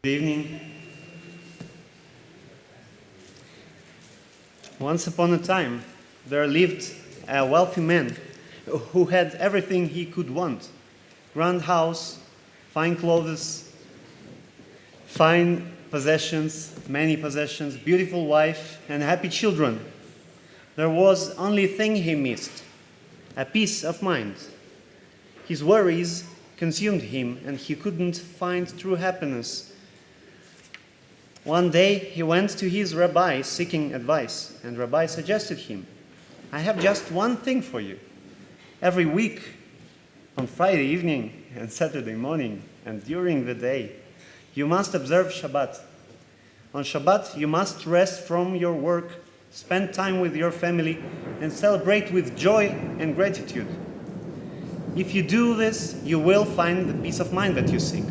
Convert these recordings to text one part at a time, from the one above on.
evening. Once upon a time, there lived a wealthy man who had everything he could want. Grand house, fine clothes, fine possessions, many possessions, beautiful wife, and happy children. There was only thing he missed, a peace of mind. His worries consumed him, and he couldn't find true happiness. One day, he went to his rabbi seeking advice, and rabbi suggested him, "I have just one thing for you. Every week, on Friday evening and Saturday morning, and during the day, you must observe Shabbat. On Shabbat, you must rest from your work, spend time with your family, and celebrate with joy and gratitude. If you do this, you will find the peace of mind that you seek."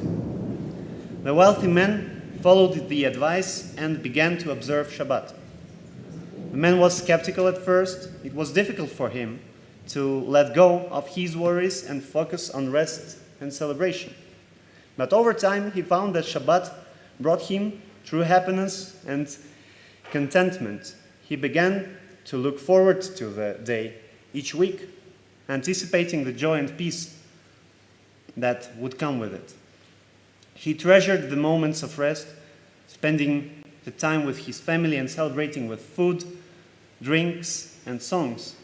The wealthy man followed the advice and began to observe Shabbat. The man was skeptical at first. It was difficult for him to let go of his worries and focus on rest and celebration. But over time, he found that Shabbat brought him true happiness and contentment. He began to look forward to the day each week, anticipating the joy and peace that would come with it. He treasured the moments of rest, spending the time with his family and celebrating with food, drinks, and songs.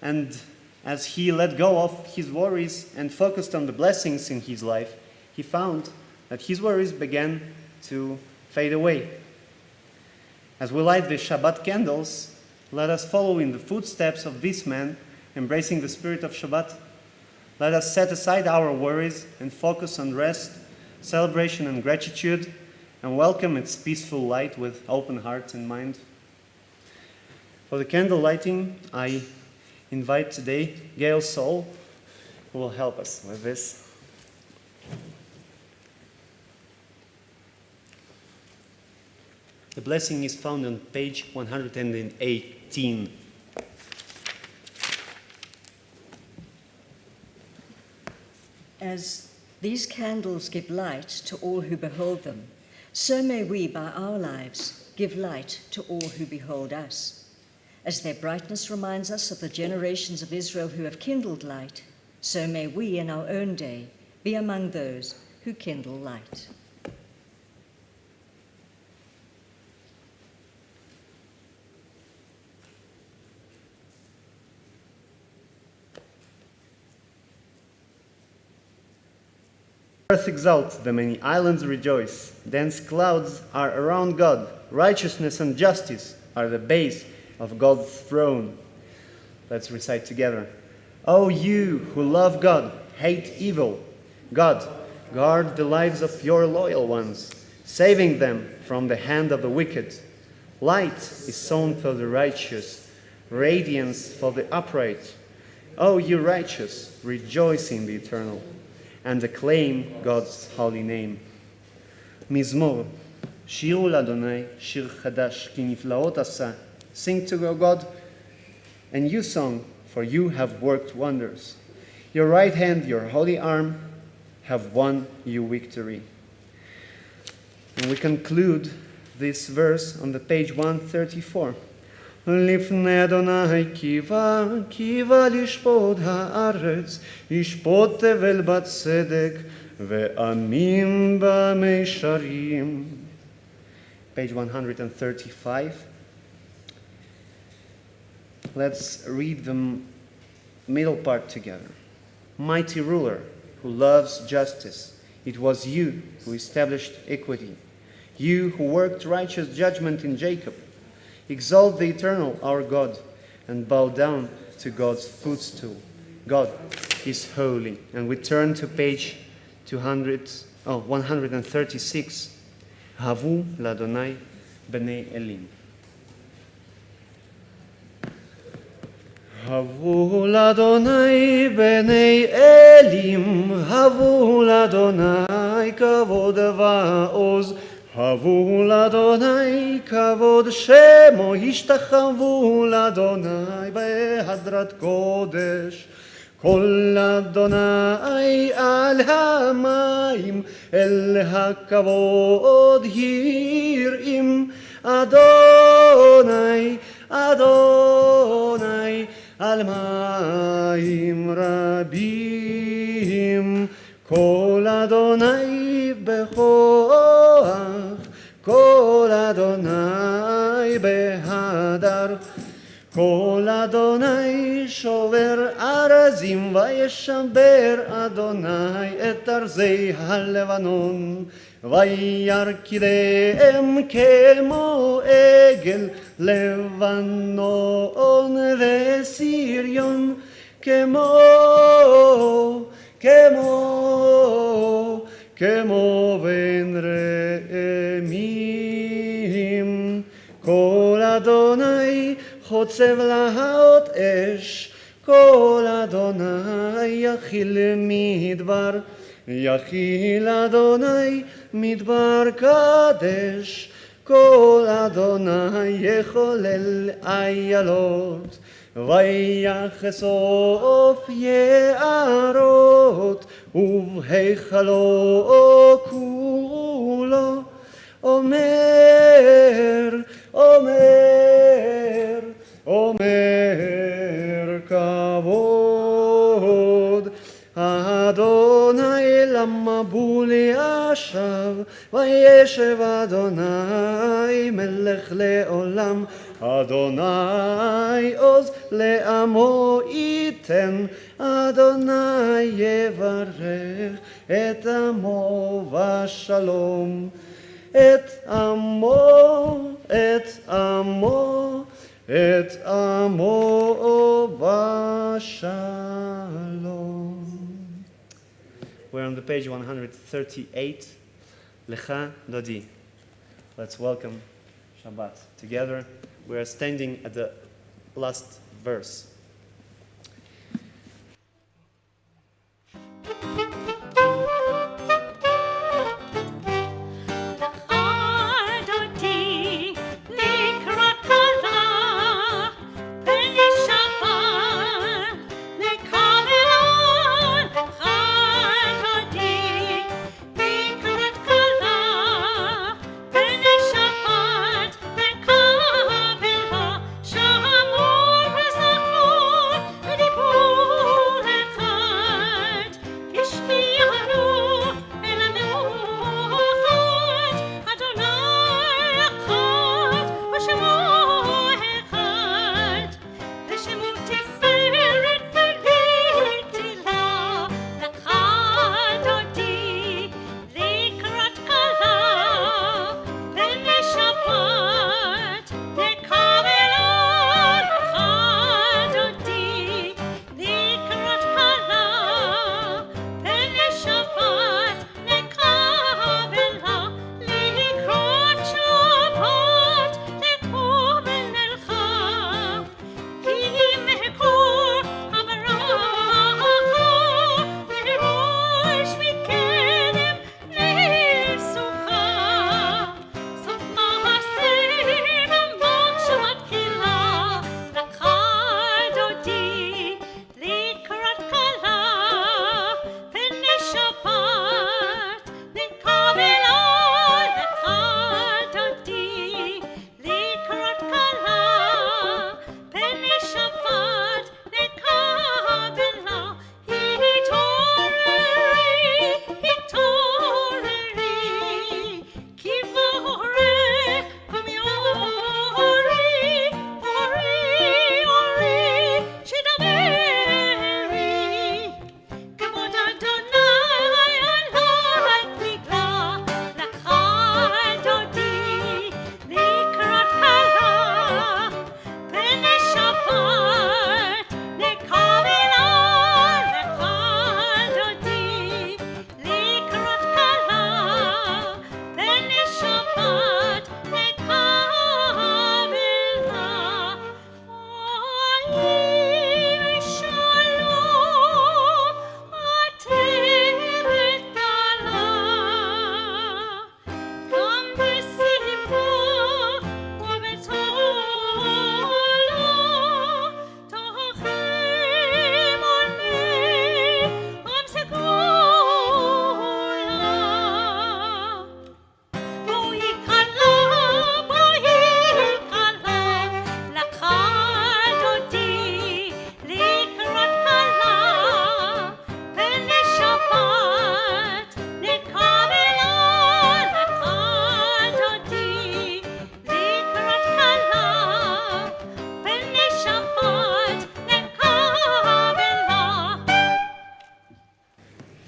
And as he let go of his worries and focused on the blessings in his life, he found that his worries began to fade away. As we light the Shabbat candles, let us follow in the footsteps of this man, embracing the spirit of Shabbat. Let us set aside our worries and focus on rest, celebration, and gratitude, and welcome its peaceful light with open heart and mind. For the candle lighting, I invite today Gail Soul, who will help us with this. The blessing is found on page 118. As these candles give light to all who behold them, so may we, by our lives, give light to all who behold us. As their brightness reminds us of the generations of Israel who have kindled light, so may we in our own day be among those who kindle light. Earth exults, the many islands rejoice. Dense clouds are around God. Righteousness and justice are the base of God's throne. Let's recite together. O you who love God, hate evil. God, guard the lives of your loyal ones, saving them from the hand of the wicked. Light is sown for the righteous, radiance for the upright. O you righteous, rejoice in the eternal, and acclaim God's holy name. Mizmor, שירו לאדוני, שיר חדש, כי נפלאות עשה. Sing to your God a new song, for you have worked wonders. Your right hand, your holy arm, have won you victory. And we conclude this verse on the page 134. לפני אדוני קיווה לשפוט הארץ, ישפוט תבל בצדק, ועמים במישרים. Page 135. Let's read the middle part together. Mighty ruler who loves justice, it was you who established equity. You who worked righteous judgment in Jacob. Exalt the eternal, our God, and bow down to God's footstool. God is holy. And we turn to page 136. Havu l'Adonai b'nei Elim. Havu l'Adonai b'nei Elim, havu l'Adonai kavod va'oz. הבו לאדוני כבוד שמו, השתחוו לאדוני בהדרת קודש. קול אדוני על המים, אל הכבוד יראים. אדוני, אדוני, על מים רבים. קול אדוני בכוח, קול אדוני בהדר. קול אדוני שובר ארזים, וישבר אדוני את ארזי הלבנון. וירקידם כמו עגל לבנון וסיריון, כמו בן רעמים. קול אדוני חוצב להות אש, קול אדוני יכיל מדבר. יכיל אדוני מדבר קדש, קול אדוני יחולל איילות. ויחשוף יערות, ובהיכלו כולו. אומר, אומר, אומר כבוד. אדוני למבול ישב, וישב אדוני מלך לעולם. אדוני עוז לעמו ייתן, אדוני יברך את עמו בשלום. את עמו, את עמו, את עמו בשלום. We're on the page 138, Lecha Dodi. Let's welcome Shabbat together. We are standing at the last verse. Shamor v'zakor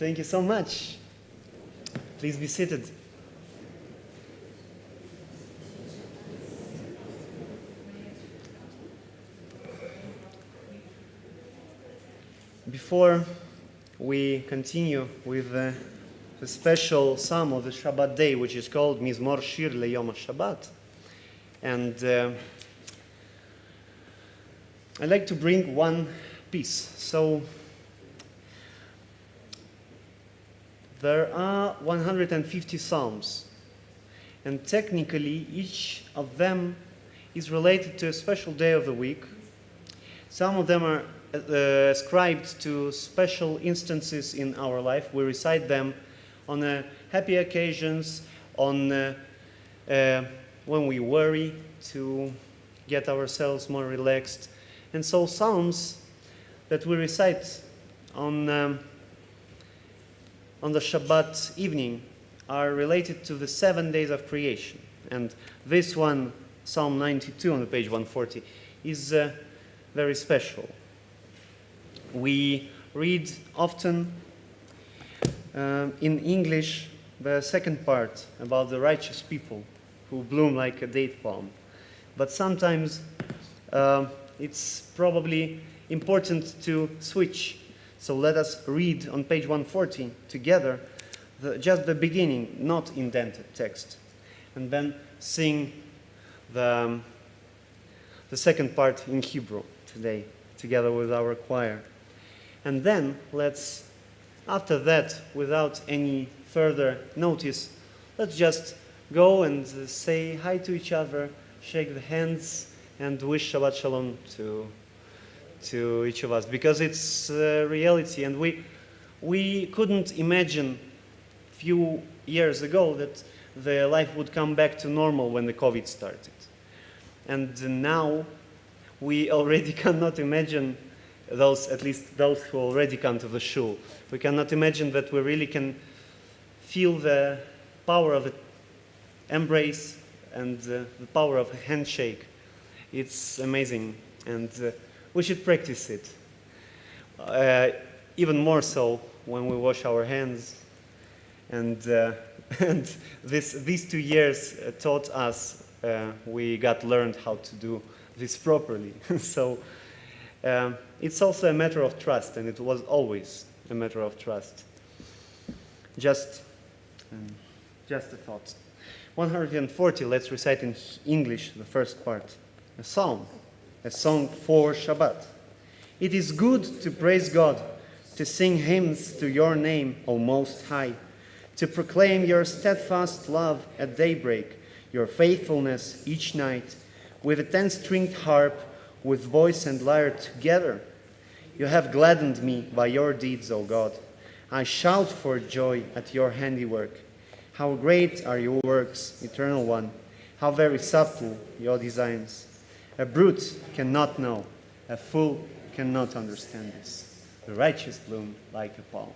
Thank you so much. Please be seated. Before we continue with the special psalm of the Shabbat day, which is called Mizmor Shir LeYom HaShabbat, and I'd like to bring one piece. So there are 150 psalms, and technically each of them is related to a special day of the week. Some of them are ascribed to special instances in our life. We recite them on happy occasions, on when we worry, to get ourselves more relaxed. And so psalms that we recite on the Shabbat evening are related to the 7 days of creation. And this one, Psalm 92 on page 140, is very special. We read often in English the second part about the righteous people who bloom like a date palm. But sometimes it's probably important to switch. So let us read on page 140 together just the beginning, not indented text, and then sing the second part in Hebrew today together with our choir. And then let's, after that, without any further notice, let's just go and say hi to each other, shake the hands, and wish Shabbat Shalom to each of us, because it's reality. And we couldn't imagine a few years ago that the life would come back to normal when the COVID started. And now we already cannot imagine those, at least those who already come to the shul. We cannot imagine that we really can feel the power of an embrace and the power of a handshake. It's amazing, and we should practice it. Even more so when we wash our hands. And these 2 years taught us, we got learned how to do this properly. So it's also a matter of trust, and it was always a matter of trust. Just a thought. 140, let's recite in English the first part. A psalm, a song for Shabbat. It is good to praise God, to sing hymns to your name, O Most High, to proclaim your steadfast love at daybreak, your faithfulness each night, with a 10-stringed harp, with voice and lyre together. You have gladdened me by your deeds, O God. I shout for joy at your handiwork. How great are your works, Eternal One. How very subtle your designs. A brute cannot know, a fool cannot understand this. The righteous bloom like a palm.